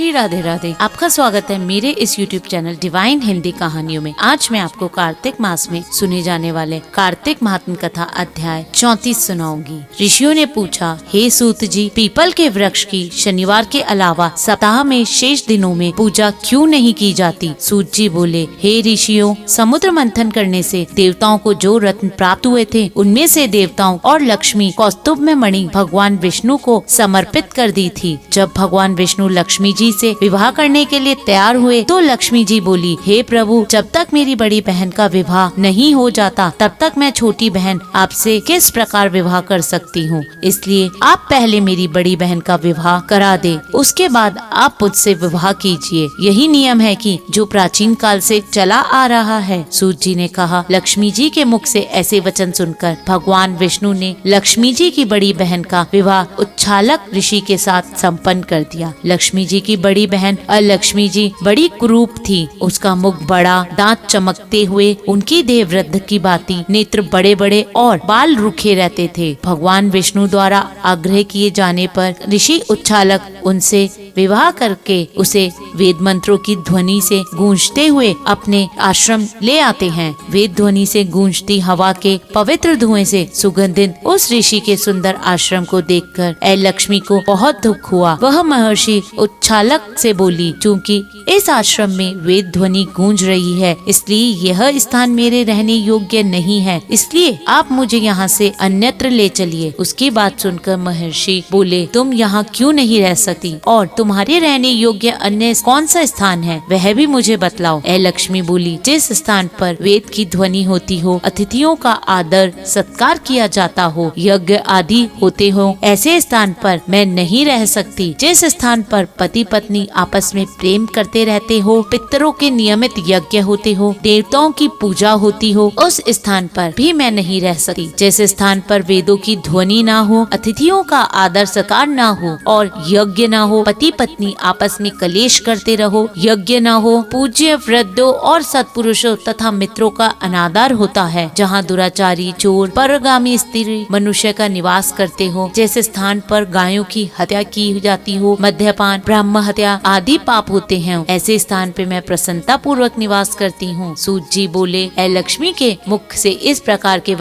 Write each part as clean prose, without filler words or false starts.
श्री राधे राधे। आपका स्वागत है मेरे इस YouTube चैनल डिवाइन हिंदी कहानियों में। आज मैं आपको कार्तिक मास में सुने जाने वाले कार्तिक महात्म कथा अध्याय 34 सुनाऊंगी। ऋषियों ने पूछा, हे सूत जी, पीपल के वृक्ष की शनिवार के अलावा सप्ताह में शेष दिनों में पूजा क्यों नहीं की जाती? सूत जी बोले, हे ऋषियों, समुद्र मंथन करने से देवताओं को जो रत्न प्राप्त हुए थे उनमें से देवताओं और लक्ष्मी कौस्तुभ में मणि भगवान विष्णु को समर्पित कर दी थी। जब भगवान विष्णु लक्ष्मी जी से विवाह करने के लिए तैयार हुए तो लक्ष्मी जी बोली, हे प्रभु, जब तक मेरी बड़ी बहन का विवाह नहीं हो जाता तब तक मैं छोटी बहन आपसे किस प्रकार विवाह कर सकती हूँ। इसलिए आप पहले मेरी बड़ी बहन का विवाह करा दे, उसके बाद आप मुझसे विवाह कीजिए। यही नियम है कि जो प्राचीन काल से चला आ रहा है। सूत जी ने कहा। लक्ष्मी जी के मुख से ऐसे वचन सुनकर भगवान विष्णु ने लक्ष्मी जी की बड़ी बहन का विवाह उच्छालक ऋषि के साथ संपन्न कर दिया। लक्ष्मी जी की बड़ी बहन अलक्ष्मी जी बड़ी कुरूप थी। उसका मुख बड़ा, दांत चमकते हुए, उनकी देह वृद्ध की भांति, नेत्र बड़े बड़े और बाल रूखे रहते थे। भगवान विष्णु द्वारा आग्रह किए जाने पर ऋषि उच्छालक उनसे विवाह करके उसे वेद मंत्रों की ध्वनि से गूंजते हुए अपने आश्रम ले आते हैं। वेद ध्वनि से गूंजती हवा के पवित्र धुएं से सुगंधित उस ऋषि के सुंदर आश्रम को देखकर लक्ष्मी को बहुत दुख हुआ। वह महर्षि उच्छालक से बोली, चूंकि इस आश्रम में वेद ध्वनि गूंज रही है, इसलिए यह स्थान मेरे रहने योग्य नहीं है, इसलिए आप मुझे यहाँ से अन्यत्र ले चलिए। उसकी बात सुनकर महर्षि बोले, तुम यहाँ क्यों नहीं रह सकती और तुम्हारे रहने योग्य अन्य कौन सा स्थान है, वह भी मुझे बतलाओ। लक्ष्मी बोली, जिस स्थान पर वेद की ध्वनि होती हो, अतिथियों का आदर सत्कार किया जाता हो, यज्ञ आदि होते हो, ऐसे स्थान पर मैं नहीं रह सकती। जिस स्थान पर पति पत्नी आपस में प्रेम करते रहते हो, पितरों के नियमित यज्ञ होते हो, देवताओं की पूजा होती हो, उस स्थान पर भी मैं नहीं रह सकती। जिस स्थान पर वेदों की ध्वनि ना हो, अतिथियों का आदर सत्कार ना हो और यज्ञ ना हो, पति पत्नी आपस में कलेश करते रहो, यज्ञ ना हो, पूज्य वृद्धों और सत्पुरुषों तथा मित्रों का अनादर होता है, जहाँ दुराचारी, चोर, परगामी स्त्री मनुष्य का निवास करते हो, जैसे स्थान पर गायों की हत्या की जाती हो, मद्यपान, ब्रह्म हत्या आदि पाप होते हैं, ऐसे स्थान पे मैं प्रसन्नता पूर्वक निवास करती हूँ। सूत जी बोले, लक्ष्मी के मुख से इस प्रकार के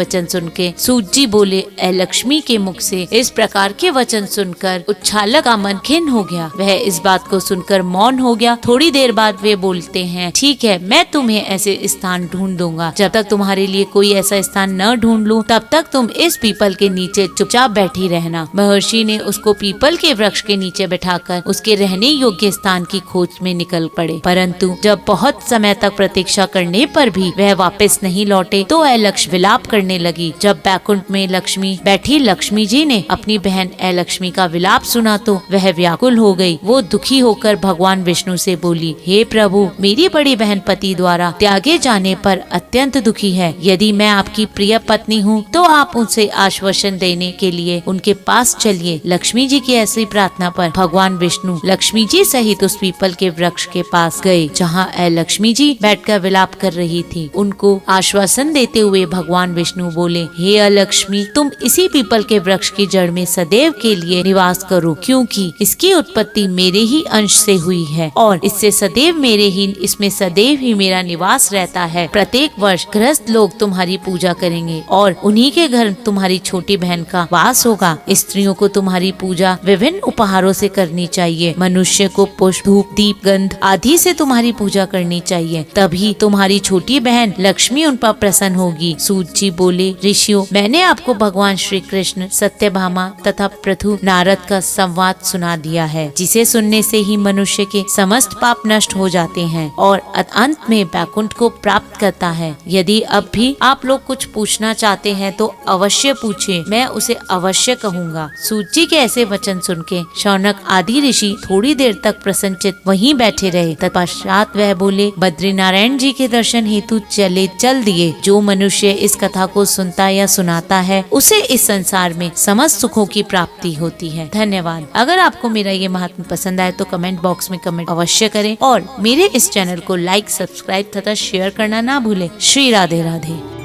वचन सुनकर उच्छालक का मन खिन्न हो गया। वह इस बात को सुनकर मौन हो गया। थोड़ी देर बाद वे बोलते हैं, ठीक है, मैं तुम्हें ऐसे स्थान ढूंढ दूंगा। जब तक तुम्हारे लिए कोई ऐसा स्थान न ढूंढ लूं, तब तक तुम इस पीपल के नीचे चुपचाप बैठी रहना। महर्षि ने उसको पीपल के वृक्ष के नीचे बैठाकर उसके रहने योग्य स्थान की खोज में निकल पड़े। परंतु जब बहुत समय तक प्रतीक्षा करने पर भी वह वापस नहीं लौटे तो लक्ष्मी विलाप करने लगी। जब बैकुंठ में लक्ष्मी बैठी लक्ष्मी जी ने अपनी बहन लक्ष्मी का विलाप सुना तो वह व्याकुल हो गई। वो दुखी होकर भगवान विष्णु से बोली, हे प्रभु, मेरी बड़ी बहन पति द्वारा त्यागे जाने पर अत्यंत दुखी है। यदि मैं आपकी प्रिय पत्नी हूँ तो आप उनसे आश्वासन देने के लिए उनके पास चलिए। लक्ष्मी जी की ऐसी प्रार्थना पर भगवान विष्णु लक्ष्मी जी सहित उस पीपल के वृक्ष के पास गए, जहाँ लक्ष्मी जी बैठकर विलाप कर रही थी। उनको आश्वासन देते हुए भगवान विष्णु बोले, हे अलक्ष्मी, तुम इसी पीपल के वृक्ष की जड़ में सदैव के लिए निवास करो, क्योंकि इसकी उत्पत्ति मेरे ही अंश से हुई है और इसमें सदैव ही मेरा निवास रहता है। प्रत्येक वर्ष गृहस्थ लोग तुम्हारी पूजा करेंगे और उन्हीं के घर तुम्हारी छोटी बहन का वास होगा। स्त्रियों को तुम्हारी पूजा विभिन्न उपहारों से करनी चाहिए। मनुष्य को पुष्प, धूप, दीप, गंध आदि से तुम्हारी पूजा करनी चाहिए, तभी तुम्हारी छोटी बहन लक्ष्मी उन पर प्रसन्न होगी। सूत जी बोले, ऋषियों, मैंने आपको भगवान श्री कृष्ण, सत्यभामा तथा पृथु नारद का संवाद सुना दिया है, जिसे सुनने से ही मनुष्य के समस्त पाप नष्ट हो जाते हैं और अंत में बैकुंठ को प्राप्त करता है। यदि अब भी आप लोग कुछ पूछना चाहते हैं तो अवश्य पूछे, मैं उसे अवश्य कहूँगा। सूत जी के ऐसे वचन सुन के शौनक आदि ऋषि थोड़ी देर तक प्रसन्नचित वहीं बैठे रहे। तत्पश्चात वह बोले, बद्रीनारायण जी के दर्शन हेतु चल दिए। जो मनुष्य इस कथा को सुनता या सुनाता है उसे इस संसार में समस्त सुखों की प्राप्ति होती है। धन्यवाद। अगर आपको मेरा ये महात्मा पसंद आए तो कमेंट बॉक्स में कमेंट अवश्य करें और मेरे इस चैनल को लाइक, सब्सक्राइब तथा शेयर करना ना भूलें। श्री राधे राधे।